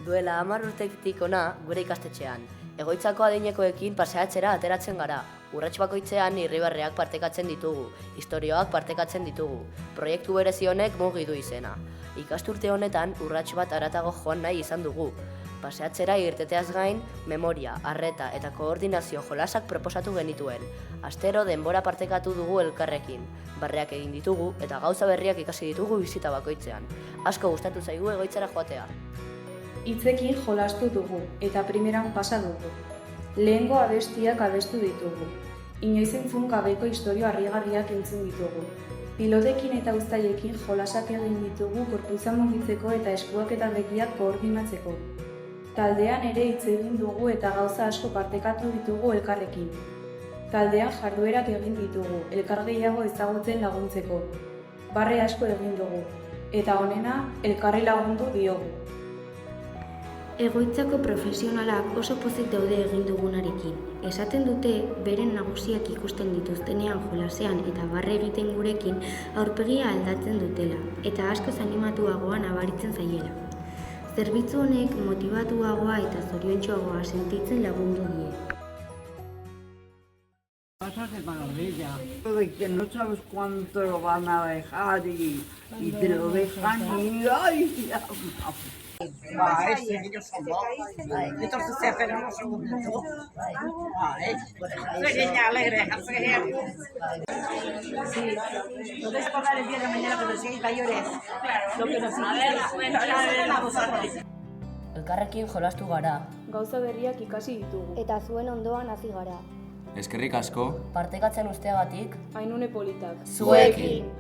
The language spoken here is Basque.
Duela 10 urtetik ona gure ikastetxean. Egoitzako adinekoekin paseatzera ateratzen gara. Urrats bakoitzean irribarreak partekatzen ditugu, istorioak partekatzen ditugu. Proiektu berezi honek mugi du izena. Ikasturte honetan urrats bat haratago joan nahi izan dugu. Paseatzera irteteaz gain, memoria, arreta eta koordinazio jolasak proposatu genituen. Astero denbora partekatu dugu elkarrekin. Barreak egin ditugu eta gauza berriak ikasi ditugu bizita bakoitzean. Asko gustatu zaigu egoitzara joatea. Hitzekin jolastu dugu eta primeran pasa dugu. Lehengo abestiak abestu ditugu. Inoiz entzun gabeko istorio harrigarriak entzun ditugu. Pilotekin eta uztailekin jolasak egin ditugu gorputza mugitzeko eta eskuak eta begiak koordinatzeko. Taldean ere hitz egin dugu eta gauza asko partekatu ditugu elkarrekin. Taldean jarduerak egin ditugu, elkar gehiago ezagutzen laguntzeko. Barre asko egin dugu, eta honena elkarri lagundu diogu. Egoitzako profesionalak oso pozik daude egin dugunarekin. Esaten dute, beren nagusiak ikusten dituztenean jolasean eta barre egiten gurekin aurpegia aldatzen dutela, eta askoz animatuagoa nabaritzen zaiela. Zerbitzu honek motibatuagoa eta zoriontsuagoa sentitzen lagundu die. Pasas de maravilla. De que no sabes cuánto lo van a dejar y te lo dejan y ¡ay! Ellos son dos. Entonces se esperan un segundo. Alegre. Sí, lo ves pagar el día de la mañana cuando seáis mayores. Lo que nos hiciste a vosotros. Elkarrekin jolastu gara. Gauza berriak ikasi ditugu. Eta zuen ondoan hasi gara. Eskerrik asko. Partekatzen usteagatik, Ainune politak. zuekin!